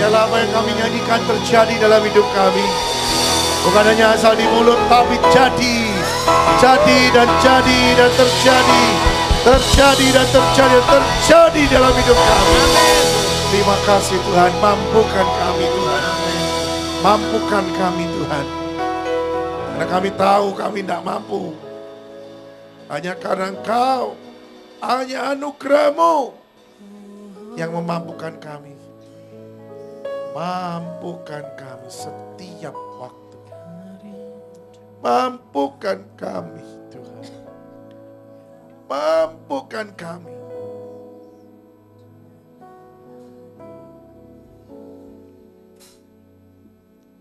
Biarlah apa yang kami nyanyikan terjadi dalam hidup kami. Bukan hanya asal di mulut, tapi jadi dan jadi dan terjadi. Terjadi dan terjadi dan terjadi dalam hidup kami. Terima kasih Tuhan, mampukan kami Tuhan. Mampukan kami Tuhan. Karena kami tahu kami tidak mampu. Hanya karena Engkau, hanya anugerah-Mu yang memampukan kami. Mampukan kami setiap waktu. Mampukan kami Tuhan. Mampukan kami.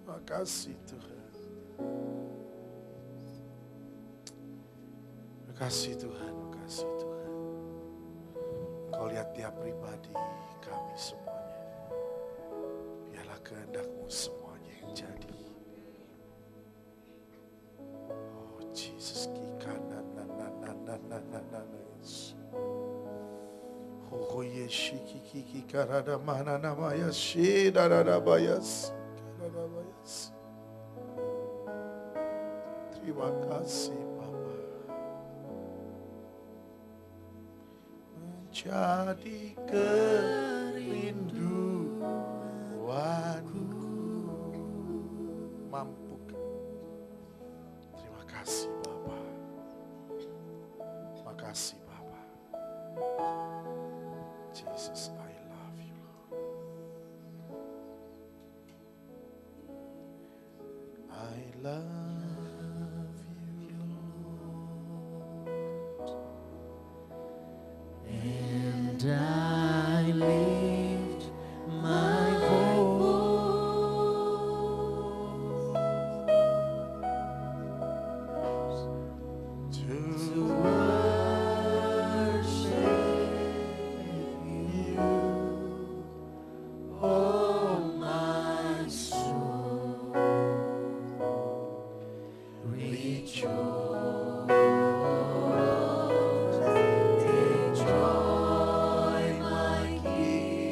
Makasih Tuhan. Makasih Tuhan, makasih Tuhan. Kau lihat tiap pribadi kami semuanya. Biarlah kehendak-Mu semuanya yang jadi. Oh Jesus, oh yeshi kiki karada mana nama ya shi darada bayas. Terima kasih Bapa. Menjadi kerinduanku. Mampukan. Terima kasih Bapa. Makasih Bapa. Jesus, I love you Lord. I love you Lord. And I lift my voice To worship you, oh my soul, rejoice, take joy, my King.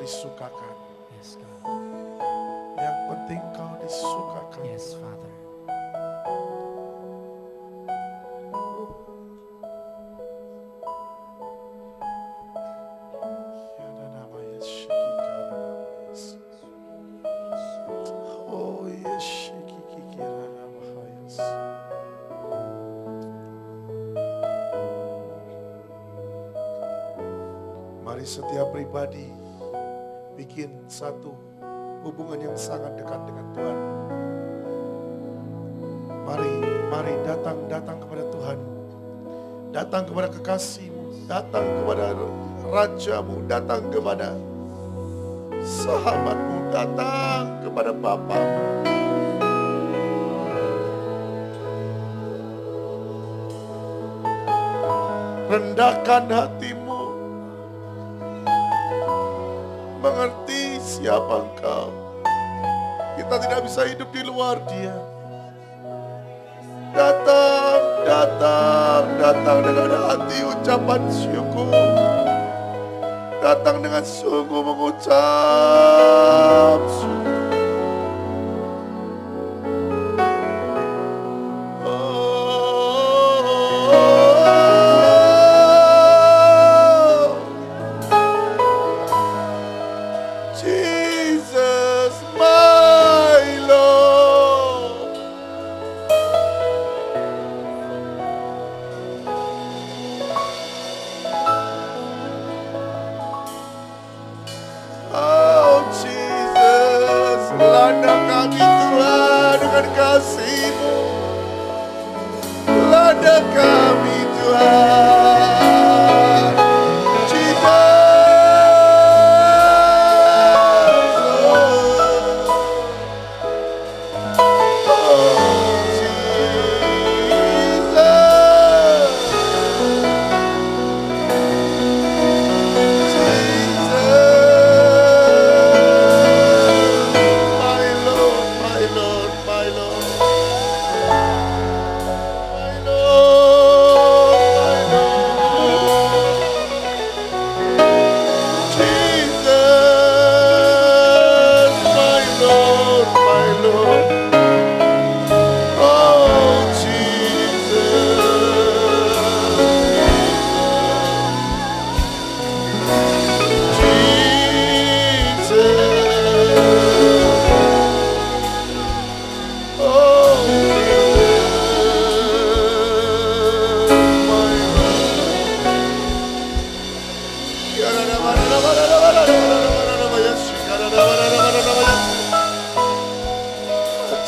disukakan. Yes, God. Yang penting kau disukakan. Yes, Father. Ada nama Yesus, ada nama Yesus. Oh Yesus, ada nama Yesus. Mari setiap pribadi bikin satu hubungan yang sangat dekat dengan Tuhan. Mari datang kepada Tuhan. Datang kepada kekasihmu, datang kepada Rajamu, datang kepada sahabatmu, datang kepada Bapamu. Rendahkan hatimu, mengerti siapa engkau. Kita tidak bisa hidup di luar Dia. Datang dengan hati ucapan syukur. Datang dengan sungguh mengucap syukur. Jesus, my Lord. Oh Jesus, landa kami Tuhan dengan kasih-Mu. Landa kami Tuhan.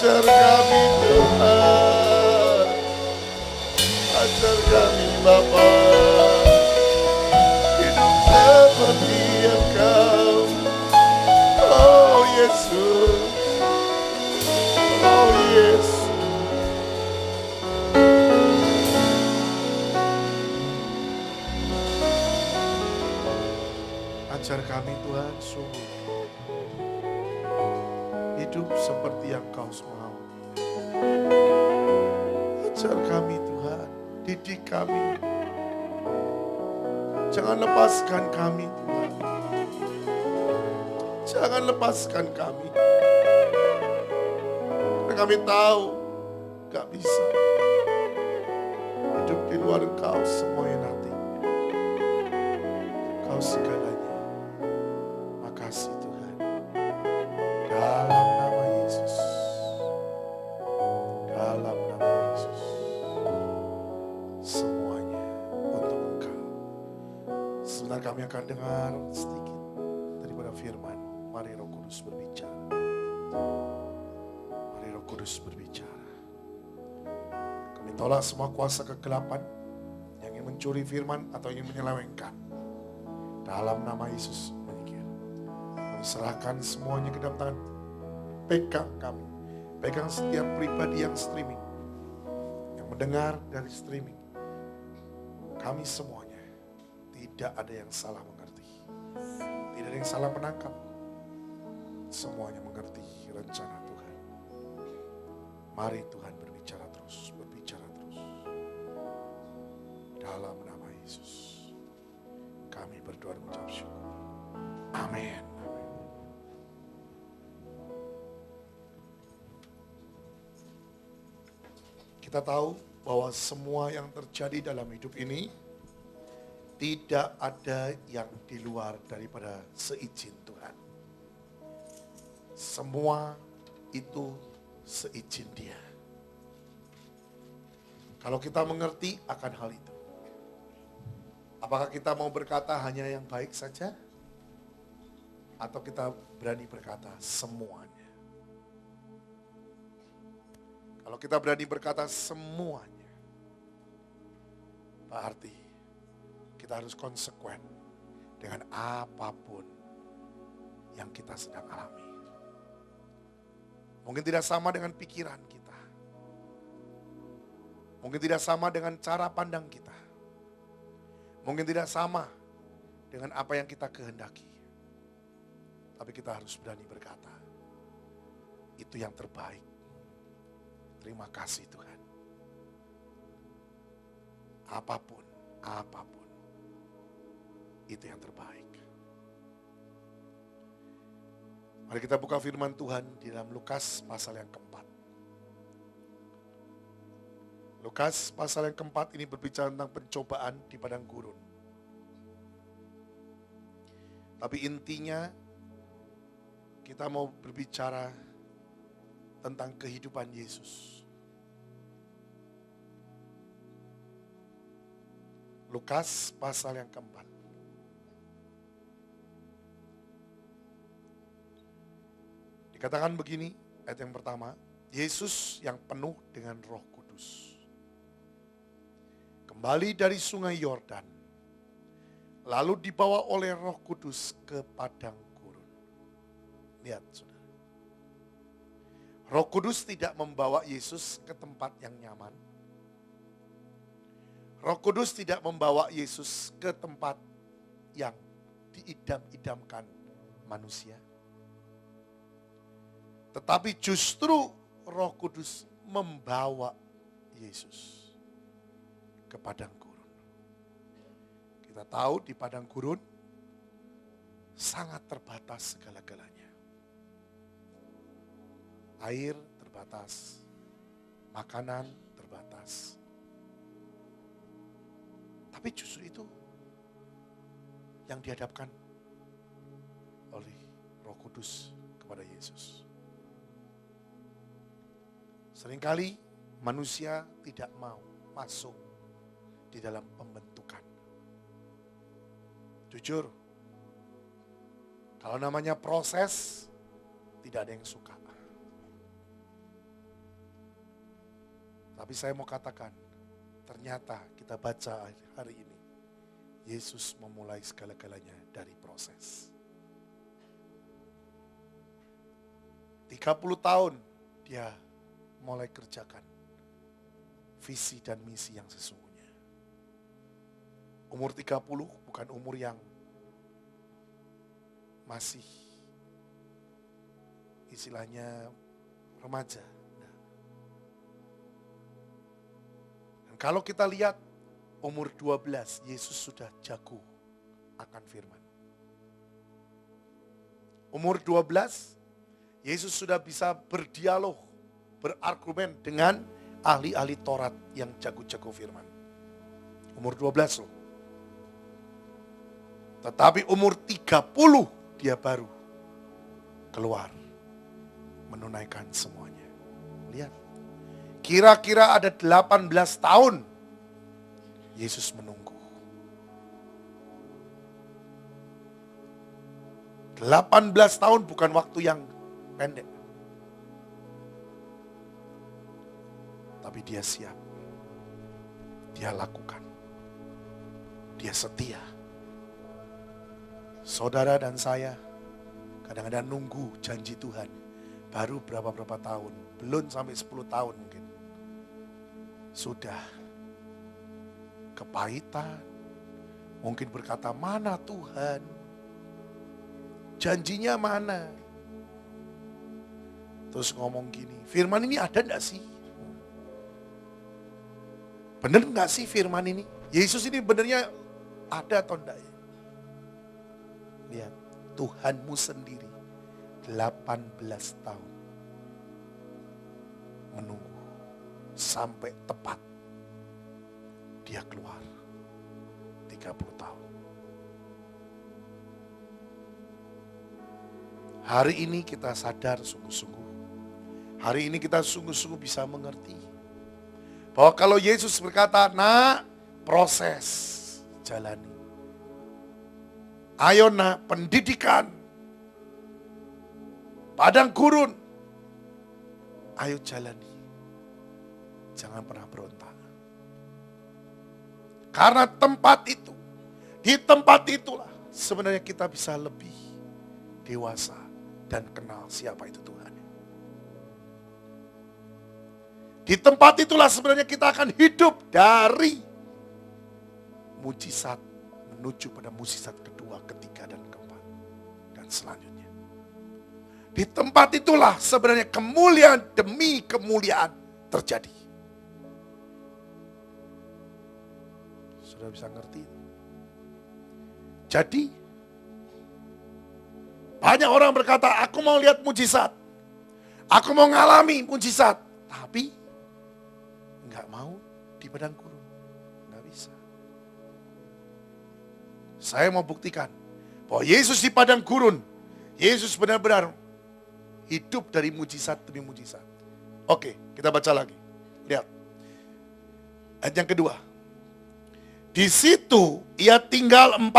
Ajar kami Tuhan, ajar kami Bapa, hidup seperti Engkau. Oh Yesus, oh Yesus. Ajar kami Tuhan sungguh hidup seperti yang Kau mau. Ajar kami Tuhan, didik kami. Jangan lepaskan kami Tuhan. Jangan lepaskan kami. Karena kami tahu gak bisa hidup di luar Engkau semuanya nanti. Kau segalanya. Makasih Tuhan. Dalam nama Yesus. Dalam nama Yesus. Semuanya untuk Engkau. Sebentar kami akan dengar sedikit daripada firman. Mari Roh Kudus berbicara. Mari Roh Kudus berbicara. Kami tolak semua kuasa kegelapan yang ingin mencuri firman atau ingin menyelewengkan. Dalam nama Yesus menyingkir. Kami serahkan semuanya ke dalam tangan. Pegang kami. Pegang setiap pribadi yang streaming. Yang mendengar dari streaming. Kami semuanya. Tidak ada yang salah mengerti. Tidak ada yang salah menangkap. Semuanya mengerti rencana Tuhan. Mari Tuhan berbicara terus. Berbicara terus. Dalam nama Yesus. Kami berdoa dan mengucap syukur. Amin. Kita tahu bahwa semua yang terjadi dalam hidup ini tidak ada yang di luar daripada seizin Tuhan. Semua itu seizin Dia. Kalau kita mengerti akan hal itu, apakah kita mau berkata hanya yang baik saja? Atau kita berani berkata semuanya? Kalau kita berani berkata semuanya, berarti kita harus konsekuen dengan apapun yang kita sedang alami. Mungkin tidak sama dengan pikiran kita. Mungkin tidak sama dengan cara pandang kita. Mungkin tidak sama dengan apa yang kita kehendaki. Tapi kita harus berani berkata, itu yang terbaik. Terima kasih Tuhan. Apapun, itu yang terbaik. Mari kita buka firman Tuhan di dalam Lukas pasal yang keempat. Lukas pasal yang keempat ini berbicara tentang pencobaan di padang gurun. Tapi intinya kita mau berbicara tentang kehidupan Yesus. Lukas pasal yang keempat. Dikatakan begini, ayat yang pertama, Yesus yang penuh dengan Roh Kudus kembali dari sungai Yordan, lalu dibawa oleh Roh Kudus ke padang gurun. Lihat saudara, Roh Kudus tidak membawa Yesus ke tempat yang nyaman. Roh Kudus tidak membawa Yesus ke tempat yang diidam-idamkan manusia. Tetapi justru Roh Kudus membawa Yesus ke padang gurun. Kita tahu di padang gurun sangat terbatas segala-galanya. Air terbatas, makanan terbatas. Tapi justru itu yang dihadapkan oleh Roh Kudus kepada Yesus. Seringkali manusia tidak mau masuk di dalam pembentukan. Jujur, kalau namanya proses, tidak ada yang suka. Tapi saya mau katakan, ternyata kita baca hari ini, Yesus memulai segala-galanya dari proses. 30 tahun dia mulai kerjakan visi dan misi yang sesungguhnya. Umur 30 bukan umur yang masih istilahnya remaja. Dan kalau kita lihat umur 12, Yesus sudah jago akan firman. Umur 12, Yesus sudah bisa berdialog, berargumen dengan ahli-ahli Taurat yang jago-jago firman. Umur 12 loh. Tetapi umur 30 dia baru keluar menunaikan semuanya. Lihat, kira-kira ada 18 tahun Yesus menunggu. 18 tahun bukan waktu yang pendek. Tapi dia siap. Dia lakukan. Dia setia. Saudara dan saya kadang-kadang nunggu janji Tuhan baru berapa tahun, belum sampai 10 tahun mungkin. Sudah kepahitan, mungkin berkata, mana Tuhan? Janjinya mana? Terus ngomong gini, firman ini ada enggak sih? Bener enggak sih firman ini? Yesus ini benernya ada atau enggak ya? Lihat, Tuhanmu sendiri 18 tahun menunggu. sampai tepat dia keluar 30 tahun. Hari ini kita sadar sungguh-sungguh. Hari ini kita sungguh-sungguh bisa mengerti bahwa kalau Yesus berkata, nak, proses jalani. Ayo nak, pendidikan, padang gurun, ayo jalani. Jangan pernah berontak. Karena tempat itu, di tempat itulah sebenarnya kita bisa lebih dewasa dan kenal siapa itu Tuhan. Di tempat itulah sebenarnya kita akan hidup dari mujizat menuju pada mujizat kedua, ketiga, dan keempat. Dan selanjutnya. Di tempat itulah sebenarnya kemuliaan demi kemuliaan terjadi. Sudah bisa ngerti? Jadi, banyak orang berkata, aku mau lihat mujizat. Aku mau ngalami mujizat. Tapi, nggak mau di padang gurun. Nggak bisa. Saya mau buktikan bahwa Yesus di padang gurun, Yesus benar-benar hidup dari mujizat demi mujizat. Oke, kita baca lagi. Lihat. Ayat yang kedua. Di situ ia tinggal 40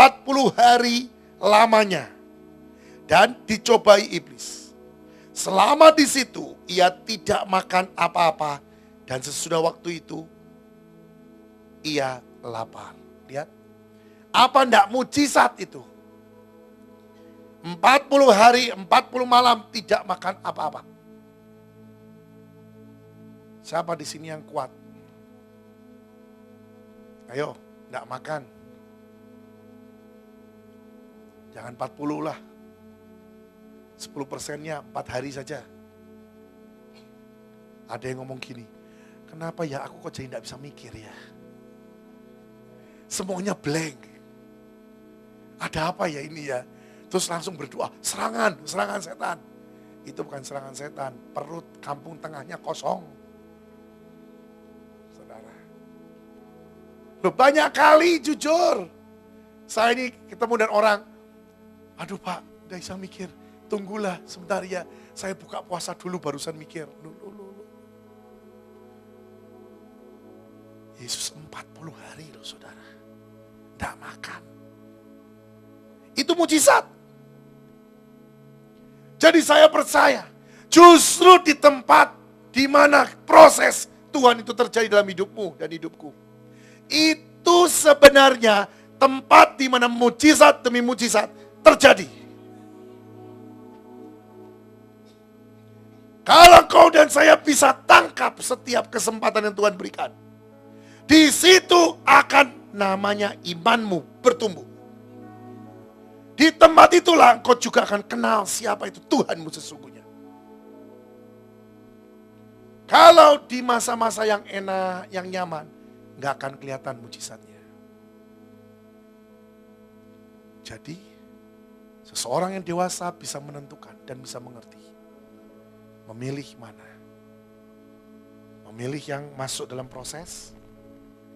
hari lamanya dan dicobai iblis. Selama di situ ia tidak makan apa-apa dan sesudah waktu itu ia lapar. Lihat. Apa enggak mujizat itu? 40 hari, 40 malam tidak makan apa-apa. Siapa di sini yang kuat? Ayo, enggak makan. Jangan 40 lah. 10%-nya 4 hari saja. Ada yang ngomong gini, kenapa ya aku kok jadi enggak bisa mikir ya? Semuanya blank. Ada apa ya ini ya? Terus langsung berdoa, serangan setan. Itu bukan serangan setan, perut kampung tengahnya kosong. Saudara. Loh, banyak kali jujur. Saya ini ketemu dengan orang, aduh Pak, gak bisa mikir. Tunggulah sebentar ya, saya buka puasa dulu barusan mikir. Loh. Yesus 40 hari loh saudara. Gak makan. Itu mujizat. Jadi saya percaya, justru di tempat di mana proses Tuhan itu terjadi dalam hidupmu dan hidupku. Itu sebenarnya tempat di mana mujizat demi mujizat terjadi. Kalau kau dan saya bisa tangkap setiap kesempatan yang Tuhan berikan, di situ akan namanya imanmu bertumbuh. Di tempat itulah engkau juga akan kenal siapa itu Tuhanmu sesungguhnya. Kalau di masa-masa yang enak, yang nyaman, gak akan kelihatan mujizatnya. Jadi, seseorang yang dewasa bisa menentukan dan bisa mengerti. Memilih mana. Memilih yang masuk dalam proses,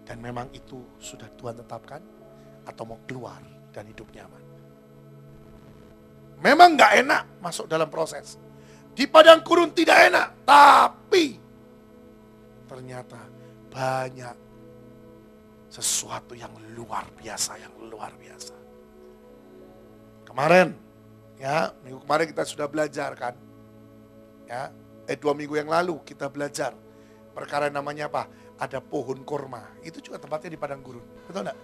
dan memang itu sudah Tuhan tetapkan, atau mau keluar dan hidup nyaman. Memang gak enak masuk dalam proses. Di padang gurun tidak enak. Tapi ternyata banyak sesuatu yang luar biasa. Kemarin, ya minggu kemarin kita sudah belajar kan. Ya, 2 minggu yang lalu kita belajar. Perkara namanya apa? Ada pohon korma. Itu juga tempatnya di padang gurun. Betul enggak?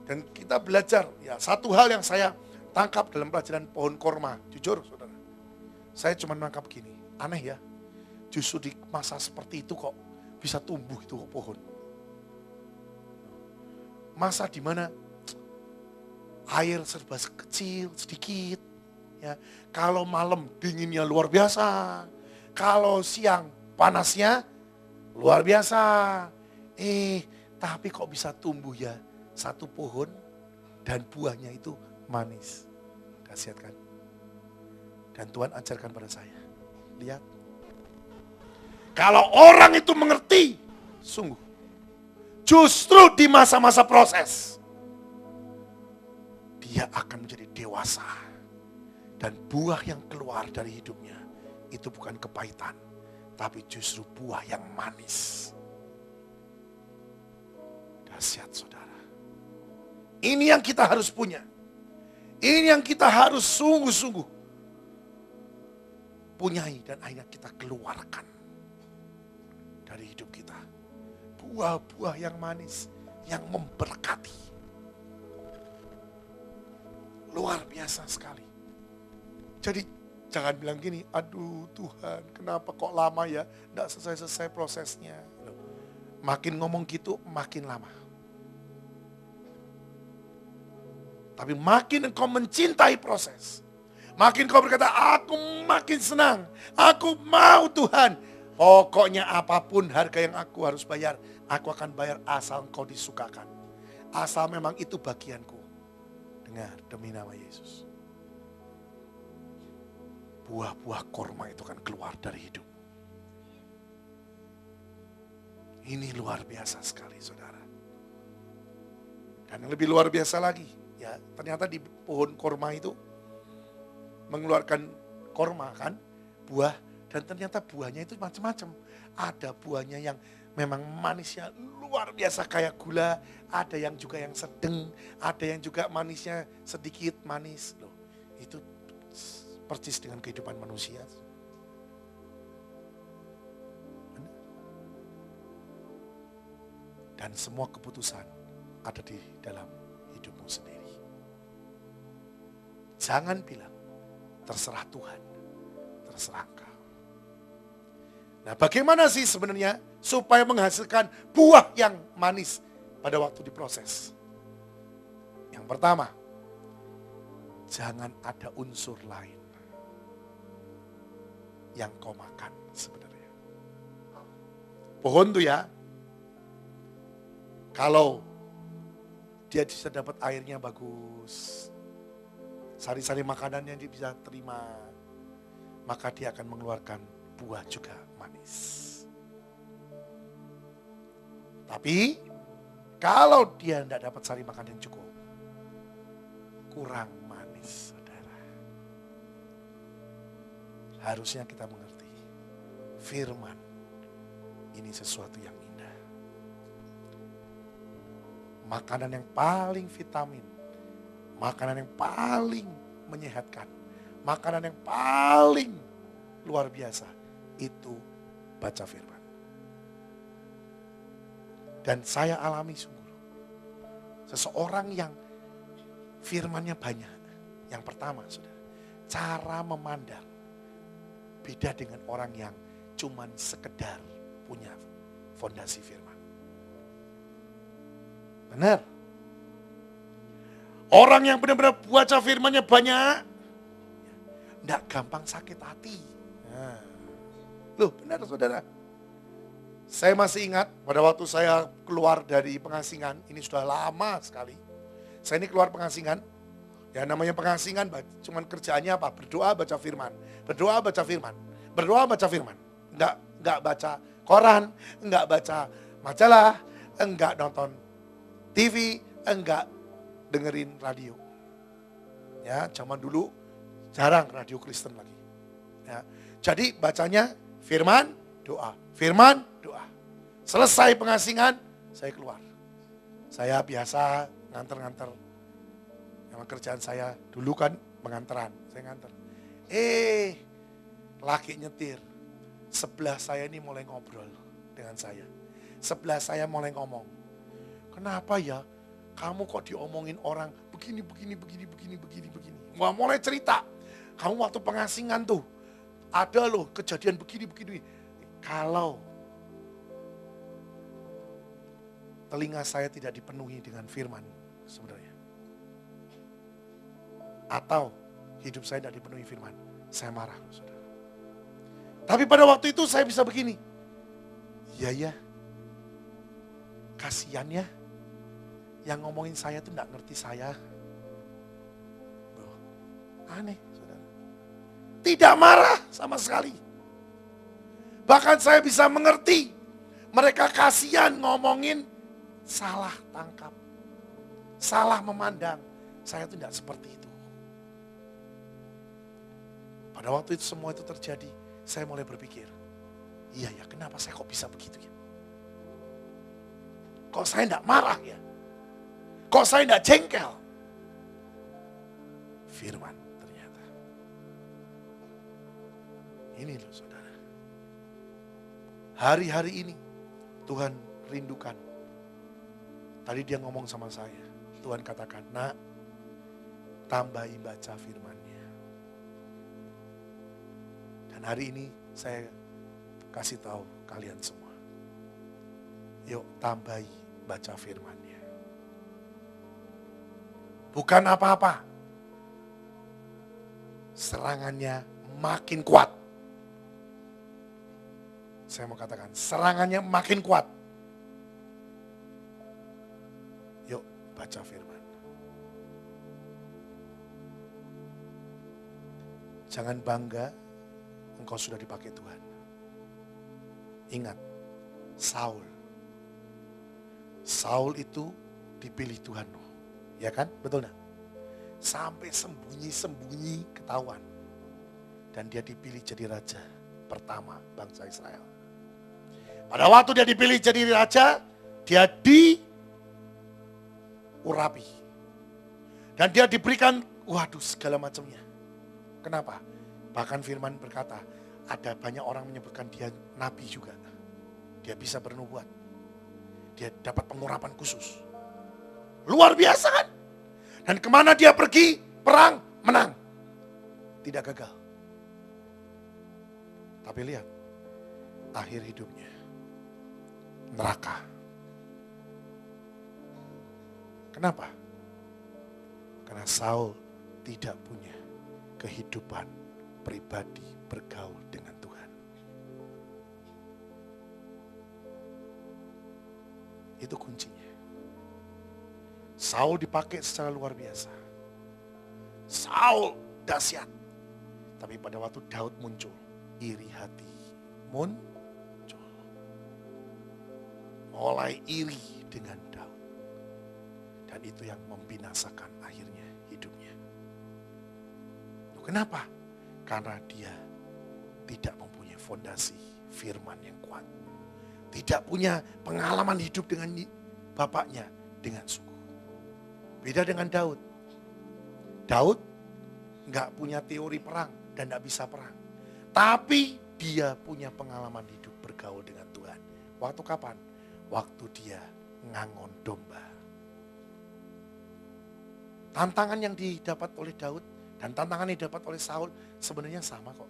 Dan kita belajar, ya satu hal yang saya tangkap dalam pelajaran pohon korma. Jujur saudara, saya cuma menangkap gini, aneh ya. Justru di masa seperti itu kok bisa tumbuh itu pohon. Masa di mana air serba kecil, sedikit. Ya, kalau malam dinginnya luar biasa. Kalau siang panasnya luar biasa. Tapi kok bisa tumbuh ya? Satu pohon dan buahnya itu manis. Kasihat kan? Dan Tuhan ajarkan pada saya. Lihat. Kalau orang itu mengerti, sungguh, justru di masa-masa proses, dia akan menjadi dewasa. Dan buah yang keluar dari hidupnya, itu bukan kepahitan, tapi justru buah yang manis. Dahsyat saudara. Ini yang kita harus punya. Ini yang kita harus sungguh-sungguh punyai dan akhirnya kita keluarkan dari hidup kita. Buah-buah yang manis, yang memberkati. Luar biasa sekali. Jadi jangan bilang gini, aduh Tuhan kenapa kok lama ya, tidak selesai-selesai prosesnya. Makin ngomong gitu makin lama. Tapi makin engkau mencintai proses, makin kau berkata, aku makin senang, aku mau Tuhan. Pokoknya apapun harga yang aku harus bayar, aku akan bayar asal engkau disukakan. Asal memang itu bagianku. Dengar, demi nama Yesus. Buah-buah korma itu akan keluar dari hidup. Ini luar biasa sekali saudara. Dan yang lebih luar biasa lagi, ya ternyata di pohon korma itu mengeluarkan korma kan, buah, dan ternyata buahnya itu macam-macam. Ada buahnya yang memang manisnya luar biasa kayak gula, ada yang juga yang sedang, ada yang juga manisnya sedikit manis. Loh, itu persis dengan kehidupan manusia. Dan semua keputusan ada di dalam hidupmu sendiri. Jangan bilang, terserah Tuhan, terserah engkau. Nah bagaimana sih sebenarnya supaya menghasilkan buah yang manis pada waktu diproses? Yang pertama, jangan ada unsur lain yang kau makan sebenarnya. Pohon tuh ya, kalau dia bisa dapat airnya bagus, sari-sari makanan yang dia bisa terima, maka dia akan mengeluarkan buah juga manis. Tapi kalau dia tidak dapat sari makan yang cukup, kurang manis, saudara. Harusnya kita mengerti, firman ini sesuatu yang indah. Makanan yang paling vitamin, makanan yang paling menyehatkan, makanan yang paling luar biasa, itu baca firman. Dan saya alami sungguh, seseorang yang firmannya banyak, yang pertama saudara, cara memandang beda dengan orang yang cuman sekedar punya fondasi firman. Benar. Orang yang benar-benar baca firmannya banyak, tidak gampang sakit hati. Nah, loh benar saudara. Saya masih ingat pada waktu saya keluar dari pengasingan, ini sudah lama sekali. Saya ini keluar pengasingan, ya namanya pengasingan, cuman kerjaannya apa? Berdoa, baca firman. Berdoa, baca firman. Berdoa, baca firman. Enggak baca koran, enggak baca majalah, enggak nonton TV, enggak dengerin radio. Ya, zaman dulu jarang radio Kristen lagi. Ya, jadi bacanya firman, doa. Firman, doa. Selesai pengasingan, saya keluar. Saya biasa nganter-nganter. Memang kerjaan saya dulu kan menganteran, saya nganter. Laki nyetir. Sebelah saya ini mulai ngobrol dengan saya. Sebelah saya mulai ngomong. Kenapa ya kamu kok diomongin orang begini. Wah mulai cerita. Kamu waktu pengasingan tuh ada loh kejadian begini. Kalau telinga saya tidak dipenuhi dengan firman sebenarnya. Atau hidup saya tidak dipenuhi firman. Saya marah saudara. Tapi pada waktu itu saya bisa begini. Iya ya. Kasihan ya. Yang ngomongin saya tuh gak ngerti saya. Aneh, saudara. Tidak marah sama sekali. Bahkan saya bisa mengerti. Mereka kasihan ngomongin salah tangkap. Salah memandang. Saya itu tidak seperti itu. Pada waktu itu semua itu terjadi, saya mulai berpikir, iya ya, kenapa saya kok bisa begitu ya? Kok saya tidak marah ya? Kok saya tidak jengkel? Firman ternyata. Ini loh saudara. Hari-hari ini Tuhan rindukan. Tadi dia ngomong sama saya. Tuhan katakan, nak, tambahi baca firman-Nya. Dan hari ini saya kasih tahu kalian semua. Yuk tambahi baca firman-Nya. Bukan apa-apa. Serangannya makin kuat. Saya mau katakan, serangannya makin kuat. Yuk baca firman. Jangan bangga engkau sudah dipakai Tuhan. Ingat, Saul itu dipilih Tuhan. Ya kan? Betul enggak? Sampai sembunyi-sembunyi ketahuan. Dan dia dipilih jadi raja pertama bangsa Israel. Pada waktu dia dipilih jadi raja, dia diurapi. Dan dia diberikan, segala macamnya. Kenapa? Bahkan firman berkata, ada banyak orang menyebutkan dia nabi juga. Dia bisa bernubuat. Dia dapat pengurapan khusus. Luar biasa kan? Dan kemana dia pergi, perang, menang. Tidak gagal. Tapi lihat, akhir hidupnya, neraka. Kenapa? Karena Saul tidak punya kehidupan pribadi bergaul dengan Tuhan. Itu kuncinya. Saul dipakai secara luar biasa. Saul dahsyat. Tapi pada waktu Daud muncul, iri hati muncul. Mulai iri dengan Daud. Dan itu yang membinasakan akhirnya hidupnya. Kenapa? Karena dia tidak mempunyai fondasi firman yang kuat. Tidak punya pengalaman hidup dengan bapaknya dengan sungguh. Beda dengan Daud. Daud nggak punya teori perang dan nggak bisa perang. Tapi dia punya pengalaman hidup bergaul dengan Tuhan. Waktu kapan? Waktu dia ngangon domba. Tantangan yang didapat oleh Daud dan tantangan yang didapat oleh Saul sebenarnya sama kok.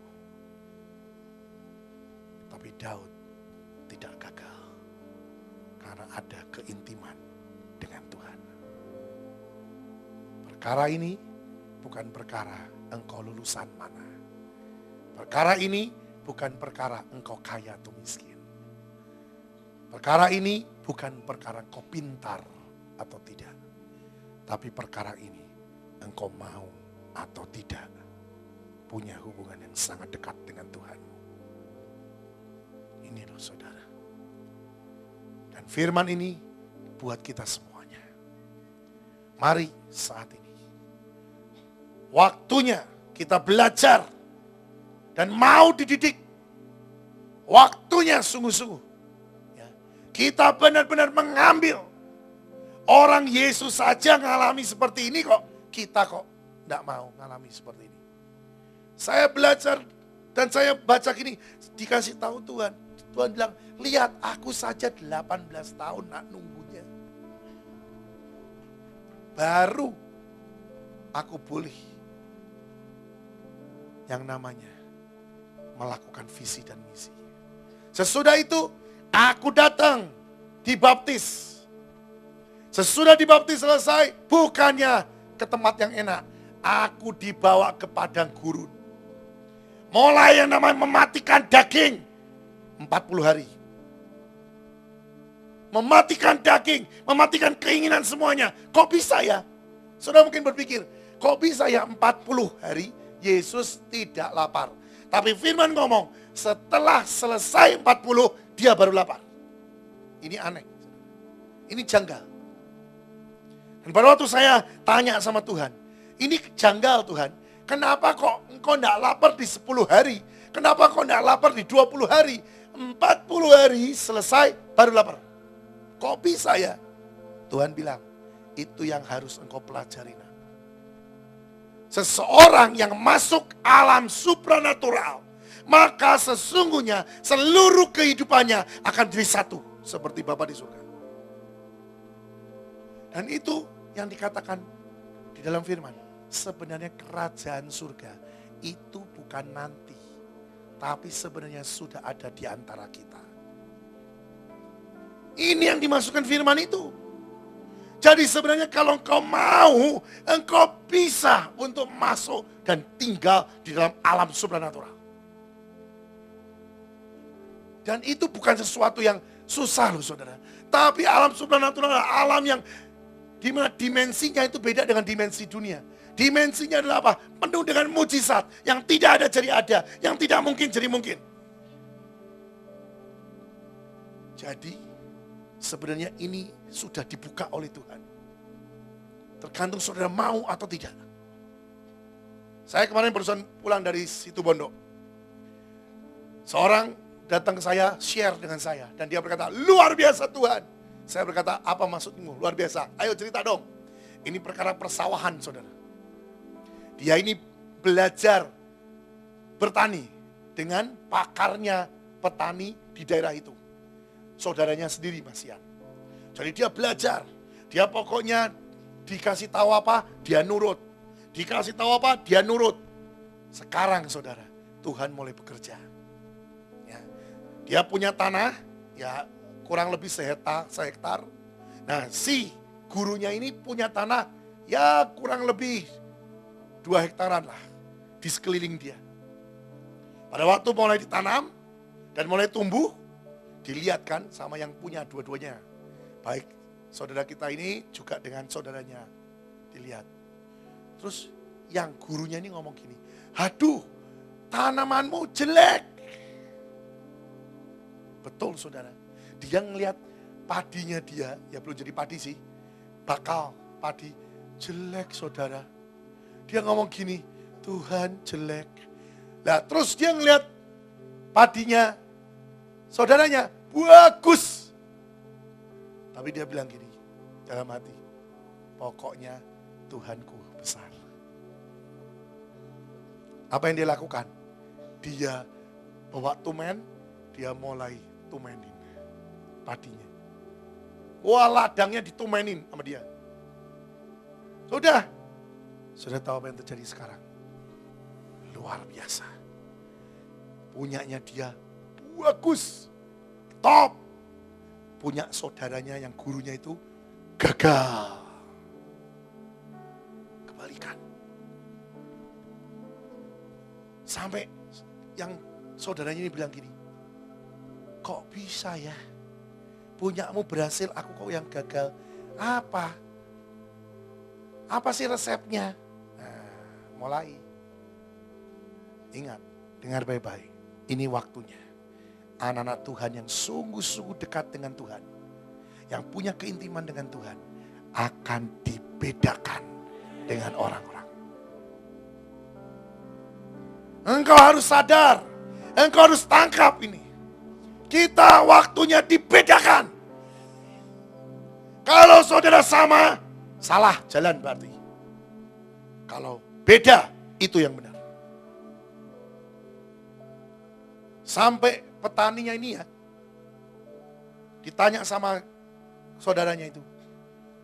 Tapi Daud tidak gagal. Karena ada keintiman dengan Tuhan. Perkara ini bukan perkara engkau lulusan mana. Perkara ini bukan perkara engkau kaya atau miskin. Perkara ini bukan perkara engkau pintar atau tidak. Tapi perkara ini engkau mau atau tidak punya hubungan yang sangat dekat dengan Tuhan. Ini loh saudara. Dan firman ini buat kita semuanya. Mari saat ini. Waktunya kita belajar dan mau dididik. Waktunya sungguh-sungguh. Ya. Kita benar-benar mengambil. Orang Yesus saja ngalami seperti ini kok. Kita kok tidak mau ngalami seperti ini. Saya belajar dan saya baca gini. Dikasih tahu Tuhan. Tuhan bilang, lihat aku saja 18 tahun nak nunggunya. Baru aku boleh yang namanya melakukan visi dan misi. Sesudah itu aku datang dibaptis. Sesudah dibaptis selesai, bukannya ke tempat yang enak. Aku dibawa ke padang gurun. Mulai yang namanya mematikan daging 40 hari. Mematikan daging, mematikan keinginan semuanya. Kok bisa ya? Saudara mungkin berpikir, kok bisa ya 40 hari Yesus tidak lapar. Tapi firman ngomong, setelah selesai 40, dia baru lapar. Ini aneh. Ini janggal. Dan pada waktu saya tanya sama Tuhan, ini janggal Tuhan, kenapa kok engkau tidak lapar di 10 hari? Kenapa kau tidak lapar di 20 hari? 40 hari selesai baru lapar. Kok bisa ya? Tuhan bilang, itu yang harus engkau pelajari. Seseorang yang masuk alam supranatural, maka sesungguhnya seluruh kehidupannya akan jadi satu seperti Bapa di surga. Dan itu yang dikatakan di dalam firman. Sebenarnya kerajaan surga itu bukan nanti, tapi sebenarnya sudah ada di antara kita. Ini yang dimasukkan firman itu. Jadi sebenarnya kalau engkau mau, engkau bisa untuk masuk dan tinggal di dalam alam supranatural. Dan itu bukan sesuatu yang susah loh saudara. Tapi alam supranatural adalah alam yang dimana dimensinya itu beda dengan dimensi dunia. Dimensinya adalah apa? Penuh dengan mujizat. Yang tidak ada jadi ada. Yang tidak mungkin jadi mungkin. Jadi sebenarnya ini sudah dibuka oleh Tuhan. Tergantung saudara mau atau tidak. Saya kemarin barusan pulang dari Situbondo. Seorang datang ke saya, share dengan saya. Dan dia berkata, luar biasa Tuhan. Saya berkata, apa maksudmu? Luar biasa. Ayo cerita dong. Ini perkara persawahan saudara. Dia ini belajar bertani dengan pakarnya petani di daerah itu. Saudaranya sendiri Mas Ian. Jadi dia belajar. Dia pokoknya dikasih tahu apa, dia nurut. Dikasih tahu apa, dia nurut. Sekarang saudara, Tuhan mulai bekerja. Ya. Dia punya tanah, ya kurang lebih sehektar. Nah si gurunya ini punya tanah, ya kurang lebih 2 hektaran lah di sekeliling dia. Pada waktu mulai ditanam dan mulai tumbuh, dilihatkan sama yang punya dua-duanya. Baik saudara kita ini juga dengan saudaranya dilihat. Terus yang gurunya ini ngomong gini, aduh tanamanmu jelek. Betul saudara, dia ngelihat padinya dia, ya belum jadi padi sih, bakal padi jelek saudara. Dia ngomong gini, Tuhan jelek. Nah terus dia ngelihat padinya saudaranya, bagus. Tapi dia bilang gini, dalam hati, pokoknya Tuhanku besar. Apa yang dia lakukan? Dia bawa tumen, dia mulai tumenin padinya. Wah ladangnya ditumenin sama dia. Sudah tahu apa yang terjadi sekarang? Luar biasa. Punyanya dia bagus, top. Punya saudaranya yang gurunya itu gagal. Kebalikan. Sampai yang saudaranya ini bilang gini, kok bisa ya? Punyamu berhasil, aku kok yang gagal. Apa? Apa sih resepnya? Nah, mulai. Ingat, dengar baik-baik. Ini waktunya. Anak-anak Tuhan yang sungguh-sungguh dekat dengan Tuhan, yang punya keintiman dengan Tuhan, akan dibedakan dengan orang-orang. Engkau harus sadar, engkau harus tangkap ini. Kita waktunya dibedakan. Kalau saudara sama, salah jalan berarti. Kalau beda, itu yang benar. Sampai petaninya ini ya, ditanya sama saudaranya itu,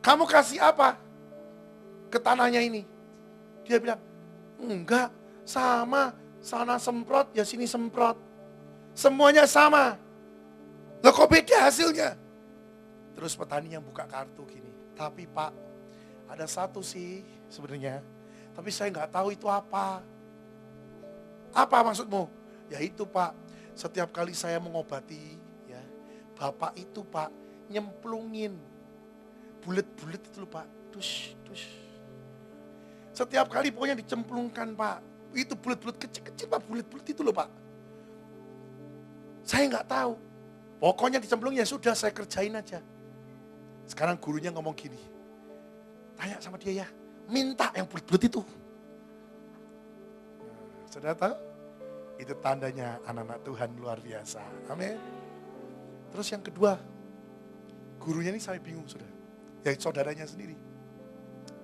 kamu kasih apa ke tanahnya ini? Dia bilang, enggak, sama, sana semprot, ya sini semprot. Semuanya sama. Loh kok beda hasilnya? Terus petani yang buka kartu gini, tapi Pak, ada satu sih sebenarnya, tapi saya nggak tahu itu apa. Apa maksudmu? Ya itu Pak, setiap kali saya mengobati, ya Bapak itu Pak nyemplungin bulet-bulet itu loh Pak, dus. Setiap kali pokoknya dicemplungkan Pak, itu bulet-bulet kecil-kecil Pak, bulet-bulet itu loh Pak. Saya nggak tahu. Pokoknya dicemplung ya sudah, saya kerjain aja. Sekarang gurunya ngomong gini. Tanya sama dia ya, minta yang bulat-bulat itu. Saudara tahu? Itu tandanya anak-anak Tuhan luar biasa. Amin. Terus yang kedua, gurunya ini sampai bingung sudah. Ya saudaranya sendiri.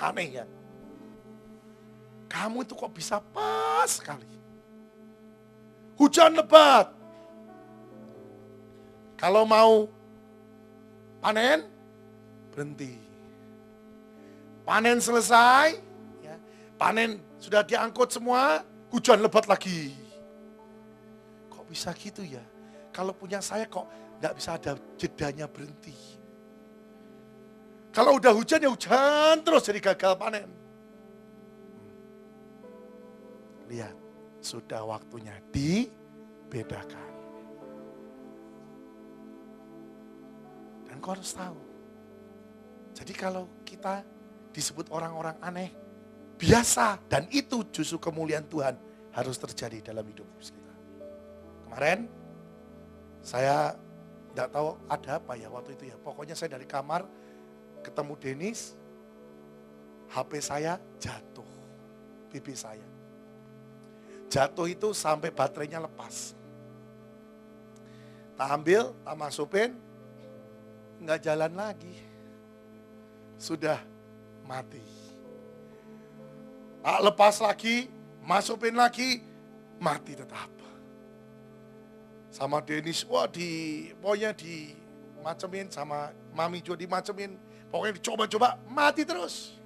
Aneh ya. Kamu itu kok bisa pas sekali. Hujan lebat. Kalau mau panen, berhenti. Panen selesai, ya, panen sudah diangkut semua, hujan lebat lagi. Kok bisa gitu ya? Kalau punya saya kok nggak bisa ada jedanya berhenti. Kalau udah hujan ya hujan terus jadi gagal panen. Lihat, sudah waktunya dibedakan. Dan kau harus tahu. Jadi kalau kita disebut orang-orang aneh, biasa. Dan itu justru kemuliaan Tuhan harus terjadi dalam hidup kita. Kemarin, saya tidak tahu ada apa ya waktu itu ya. Pokoknya saya dari kamar ketemu Denis, HP saya jatuh, pipi saya. Jatuh itu sampai baterainya lepas. Tak ambil, tak masukin, nggak jalan lagi. Sudah mati. Tak lepas lagi, masukin lagi, mati tetap. Sama Denis, pokoknya dimacemin, sama Mami juga dimacemin. Pokoknya dicoba-coba, mati terus.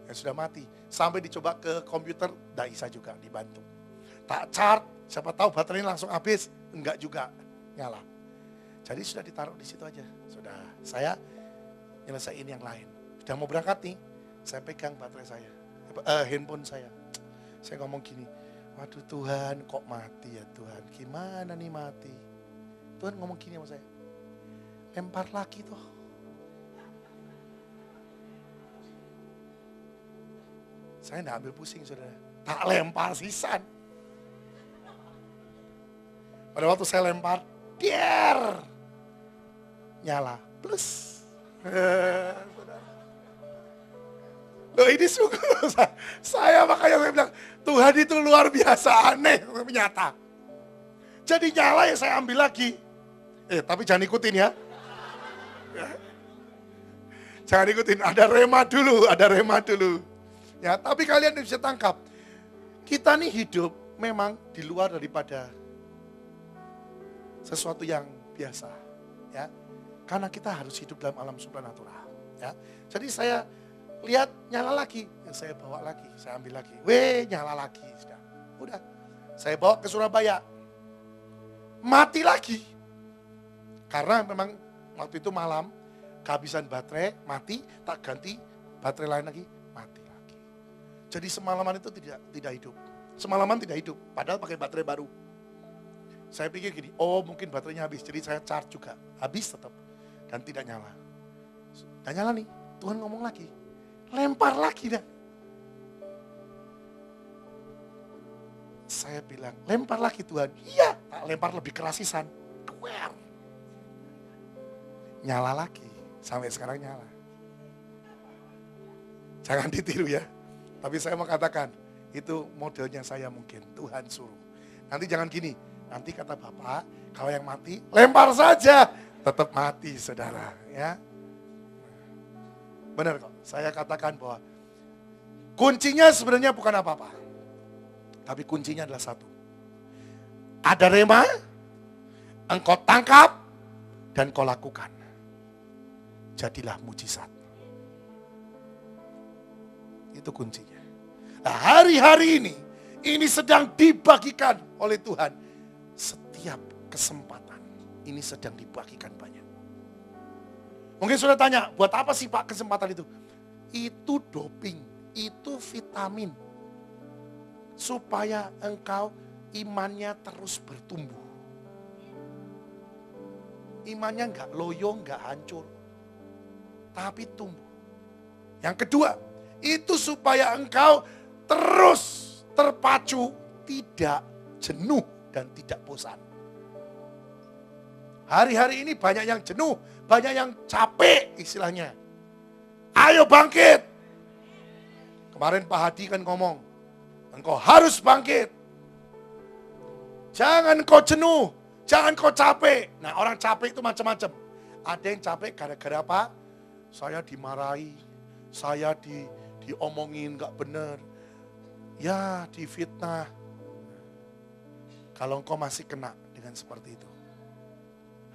Ya sudah mati. Sampai dicoba ke komputer, tidak bisa juga dibantu. Tak charge, siapa tahu baterainya langsung habis. Enggak juga, nyala. Jadi sudah ditaruh di situ aja. Sudah, saya nyelesain yang lain. Sudah mau berangkat nih, saya pegang baterai saya, handphone saya. Saya ngomong gini, waduh Tuhan kok mati ya Tuhan. Gimana nih mati? Tuhan ngomong gini sama saya, lempar lagi toh. Saya enggak ambil pusing saudara, tak lempar sisan. Pada waktu saya lempar, nyala, plus. Loh ini sungguh, saya makanya saya bilang, Tuhan itu luar biasa, aneh, nyata. Jadi nyala ya saya ambil lagi. Tapi jangan ikutin ya. Jangan ikutin, ada rema dulu. Ya, tapi kalian bisa tangkap, kita nih hidup memang di luar daripada sesuatu yang biasa, ya. Karena kita harus hidup dalam alam supranatural, ya. Jadi saya lihat nyala lagi, ya saya bawa lagi, saya ambil lagi, nyala lagi, udah, saya bawa ke Surabaya, mati lagi, karena memang waktu itu malam, kehabisan baterai, mati, tak ganti baterai lain lagi, mati lagi. Jadi semalaman itu tidak hidup, padahal pakai baterai baru. Saya pikir gini, mungkin baterainya habis, jadi saya charge juga, habis tetap, dan tidak nyala. Dan nyala nih, Tuhan ngomong lagi, lempar lagi dah. Saya bilang, lempar lagi Tuhan. Iya, tak lempar lebih kerasisan. Nyala lagi, sampai sekarang nyala. Jangan ditiru ya. Tapi saya mau katakan, itu modelnya saya mungkin, Tuhan suruh. Nanti jangan gini, nanti kata Bapak, kalau yang mati, lempar saja. Tetap mati saudara, ya. Benar kok, saya katakan bahwa kuncinya sebenarnya bukan apa-apa. Tapi kuncinya adalah satu. Ada rema, engkau tangkap, dan kau lakukan. Jadilah mujizat. Itu kuncinya. Nah, hari-hari ini sedang dibagikan oleh Tuhan. Setiap kesempatan, ini sedang dibagikan banyak. Mungkin sudah tanya, buat apa sih Pak kesempatan itu? Itu doping, itu vitamin. Supaya engkau imannya terus bertumbuh. Imannya enggak loyo, enggak hancur. Tapi tumbuh. Yang kedua, itu supaya engkau terus terpacu, tidak jenuh dan tidak bosan. Hari-hari ini banyak yang jenuh, banyak yang capek istilahnya. Ayo bangkit. Kemarin Pak Hadi kan ngomong, engkau harus bangkit. Jangan kau jenuh, jangan kau capek. Nah, orang capek itu macam-macam. Ada yang capek gara-gara apa? Saya dimarahi, saya diomongin gak bener. Ya, difitnah. Kalau engkau masih kena dengan seperti itu,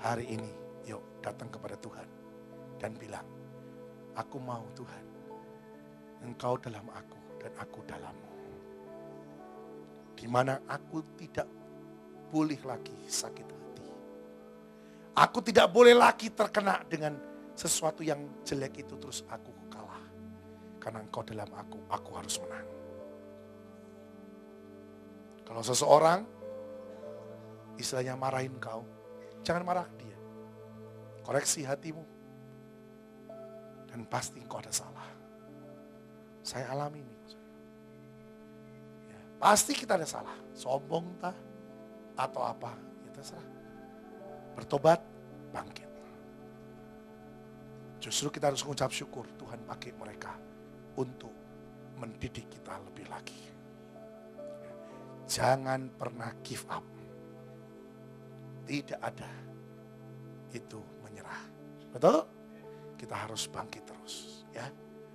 hari ini yuk datang kepada Tuhan dan bilang, aku mau Tuhan, engkau dalam aku dan aku dalammu. Di mana aku tidak boleh lagi sakit hati. Aku tidak boleh lagi terkena dengan sesuatu yang jelek itu terus aku kalah. Karena engkau dalam aku harus menang. Kalau seseorang istilahnya marahin kau, jangan marah dia. Koreksi hatimu. Dan pasti engkau ada salah. Saya alami ini. Ya, pasti kita ada salah. Sombong entah atau apa, ya terserah. Bertobat, bangkit. Justru kita harus mengucap syukur Tuhan pakai mereka untuk mendidik kita lebih lagi. Jangan pernah give up. Tidak ada itu menyerah. Betul? Kita harus bangkit terus, ya.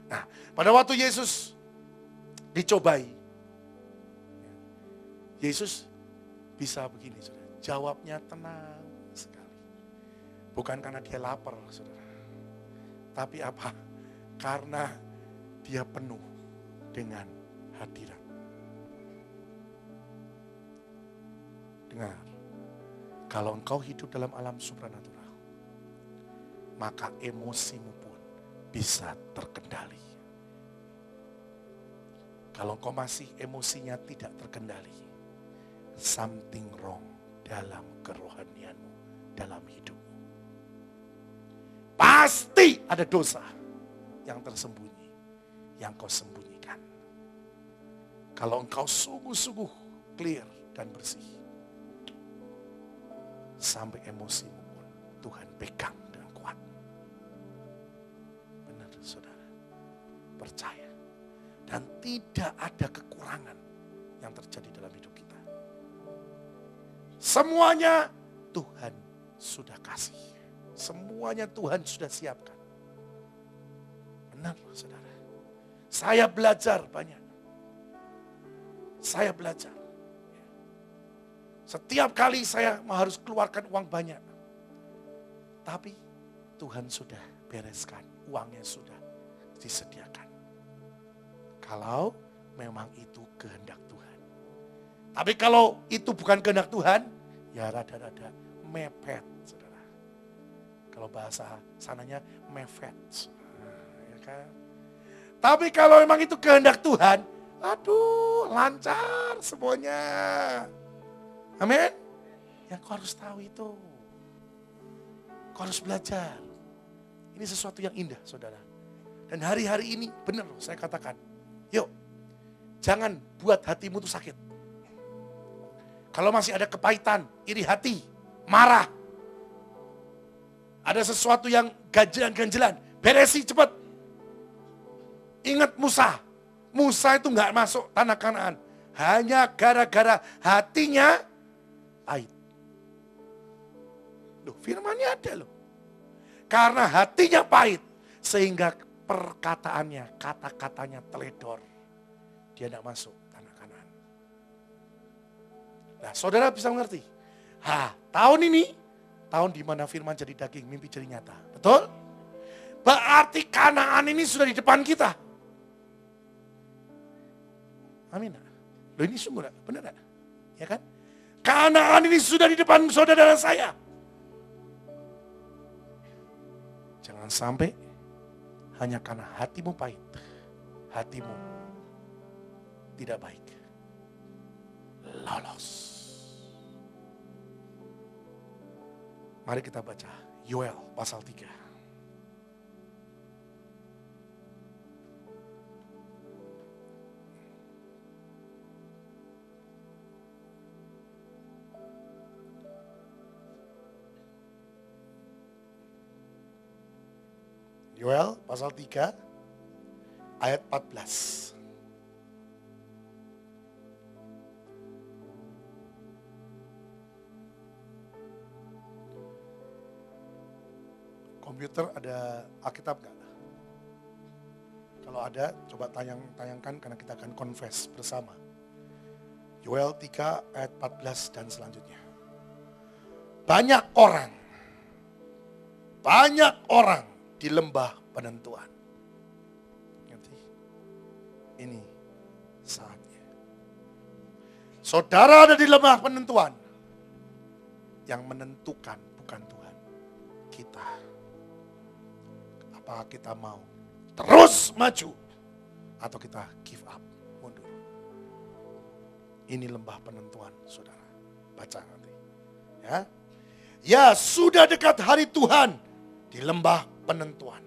Nah, pada waktu Yesus dicobai, Yesus bisa begini, saudara. Jawabnya tenang sekali. Bukan karena dia lapar, saudara. Tapi apa? Karena dia penuh dengan hadirat. Dengar, kalau engkau hidup dalam alam supranatural, maka emosimu pun bisa terkendali. Kalau engkau masih emosinya tidak terkendali, something wrong dalam kerohanianmu, dalam hidupmu. Pasti ada dosa yang tersembunyi, yang kau sembunyikan. Kalau engkau sungguh-sungguh clear dan bersih, sampai emosimu pun Tuhan pegang dengan kuat. Benar, saudara. Percaya. Dan tidak ada kekurangan yang terjadi dalam hidup kita. Semuanya Tuhan sudah kasih. Semuanya Tuhan sudah siapkan. Benar, saudara. Saya belajar banyak. Saya belajar. Setiap kali saya harus keluarkan uang banyak. Tapi Tuhan sudah bereskan. Uangnya sudah disediakan. Kalau memang itu kehendak Tuhan. Tapi kalau itu bukan kehendak Tuhan, ya rada-rada mepet, saudara. Kalau bahasa sananya mepet. Ya kan? Tapi kalau memang itu kehendak Tuhan, aduh lancar semuanya. Amin. Ya kau harus tahu itu. Kau harus belajar. Ini sesuatu yang indah, saudara. Dan hari-hari ini benar saya katakan. Yuk, jangan buat hatimu tuh sakit. Kalau masih ada kepahitan, iri hati, marah. Ada sesuatu yang ganjelan-ganjelan, beresi cepat. Ingat Musa. Musa itu nggak masuk tanah Kanaan. Hanya gara-gara hatinya pahit. Loh, firmannya ada loh. Karena hatinya pahit, sehingga perkataannya, kata-katanya teledor. Dia tidak masuk tanah Kanaan. Nah, saudara bisa mengerti. Tahun ini, tahun di mana firman jadi daging, mimpi jadi nyata. Betul? Berarti Kanaan ini sudah di depan kita. Amin. Loh, ini sungguh benar gak? Ya kan? Kanaan ini sudah di depan saudara saya. Jangan sampai hanya karena hatimu pahit, hatimu tidak baik, lolos. Mari kita baca Yoel pasal 3. Yoel pasal 3 ayat 14. Komputer ada Alkitab nggak? Kalau ada, coba tayangkan karena kita akan confess bersama. Yoel 3 ayat 14 dan selanjutnya. Banyak orang di lembah penentuan. Ngerti? Ini saatnya. Saudara ada di lembah penentuan. Yang menentukan bukan Tuhan. Kita. Apakah kita mau terus maju atau kita give up, mundur? Ini lembah penentuan, saudara. Baca nanti. Ya, sudah dekat hari Tuhan di lembah penentuan.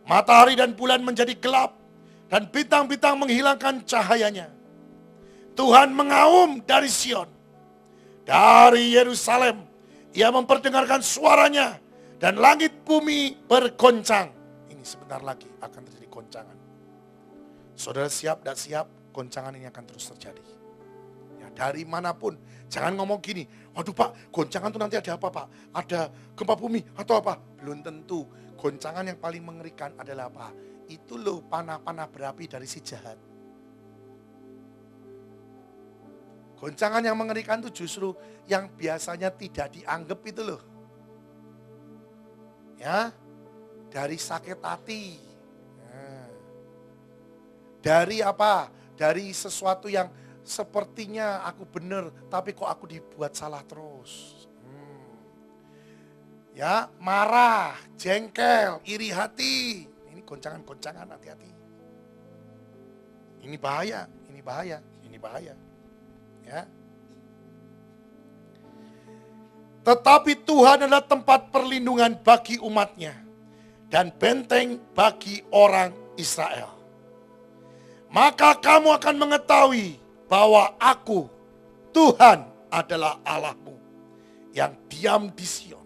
Matahari dan bulan menjadi gelap dan bintang-bintang menghilangkan cahayanya. Tuhan mengaum dari Sion, dari Yerusalem. Ia memperdengarkan suaranya dan langit bumi bergoncang. Ini sebentar lagi akan terjadi goncangan. Saudara siap dan siap, goncangan ini akan terus terjadi. Ya, dari manapun, jangan ngomong gini, waduh Pak, goncangan itu nanti ada apa Pak? Ada gempa bumi atau apa? Belum tentu. Goncangan yang paling mengerikan adalah apa? Itu loh panah-panah berapi dari si jahat. Goncangan yang mengerikan itu justru yang biasanya tidak dianggap itu loh. Ya, dari sakit hati. Nah, dari apa? Dari sesuatu yang sepertinya aku benar, tapi kok aku dibuat salah terus. Ya, marah, jengkel, iri hati. Ini goncangan-goncangan, hati-hati. Ini bahaya, ini bahaya, ini bahaya. Ya. Tetapi Tuhan adalah tempat perlindungan bagi umatnya dan benteng bagi orang Israel. Maka kamu akan mengetahui bahwa aku, Tuhan, adalah Allahmu yang diam di Sion,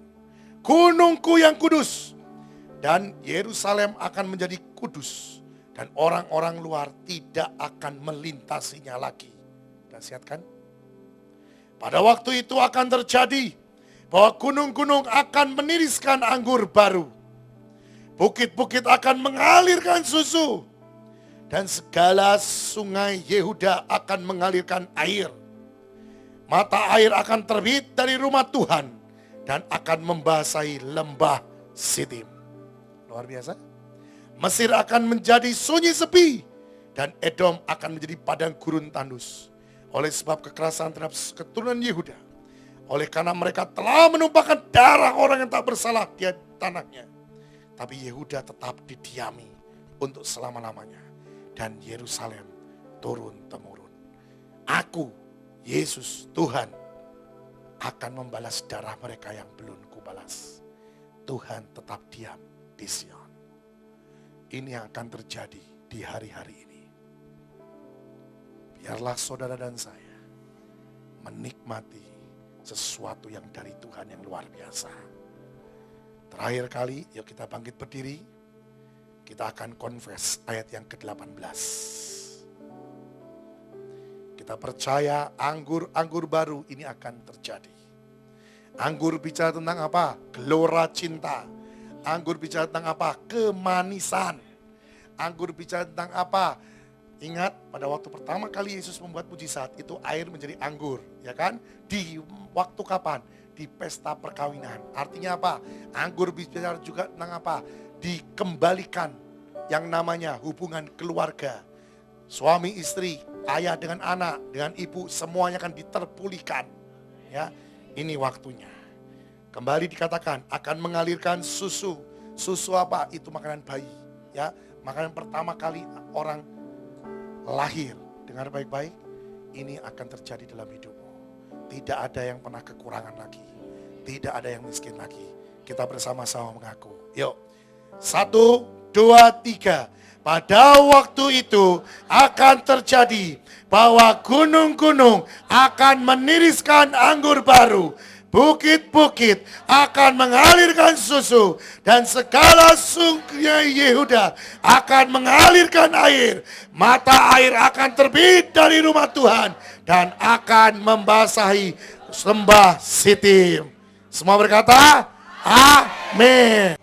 gunungku yang kudus, dan Yerusalem akan menjadi kudus dan orang-orang luar tidak akan melintasinya lagi. Dahsyat kan? Pada waktu itu akan terjadi bahwa gunung-gunung akan meniriskan anggur baru. Bukit-bukit akan mengalirkan susu. Dan segala sungai Yehuda akan mengalirkan air. Mata air akan terbit dari rumah Tuhan dan akan membasahi lembah Sidim. Luar biasa. Mesir akan menjadi sunyi sepi dan Edom akan menjadi padang gurun tandus. Oleh sebab kekerasan terhadap keturunan Yehuda. Oleh karena mereka telah menumpahkan darah orang yang tak bersalah di tanahnya. Tapi Yehuda tetap didiami untuk selama-lamanya. Dan Yerusalem turun-temurun. Aku, Yesus, Tuhan, akan membalas darah mereka yang belum kubalas. Tuhan tetap diam di Sion. Ini yang akan terjadi di hari-hari ini. Biarlah saudara dan saya menikmati sesuatu yang dari Tuhan yang luar biasa. Terakhir kali, yuk kita bangkit berdiri. Kita akan confess ayat yang ke-18. Kita percaya anggur baru ini akan terjadi. Anggur bicara tentang apa? Gelora cinta. Anggur bicara tentang apa? Kemanisan. Anggur bicara tentang apa? Ingat pada waktu pertama kali Yesus membuat mujizat itu air menjadi anggur, ya kan? Di waktu kapan? Di pesta perkawinan. Artinya apa? Anggur bicara juga tentang apa? Dikembalikan yang namanya hubungan keluarga. Suami istri, ayah dengan anak, dengan ibu, semuanya akan diterpulihkan. Ya, ini waktunya. Kembali dikatakan akan mengalirkan susu. Susu apa? Itu makanan bayi. Ya, makanan pertama kali orang lahir. Dengar baik-baik, ini akan terjadi dalam hidupmu. Tidak ada yang pernah kekurangan lagi. Tidak ada yang miskin lagi. Kita bersama-sama mengaku. Yuk. 1, 2, 3. Pada waktu itu akan terjadi bahwa gunung-gunung akan meniriskan anggur baru. bukit-bukit akan mengalirkan susu, dan segala sungai Yehuda akan mengalirkan air. Mata air akan terbit dari rumah Tuhan dan akan membasahi lembah Sitim. Semua berkata, amin.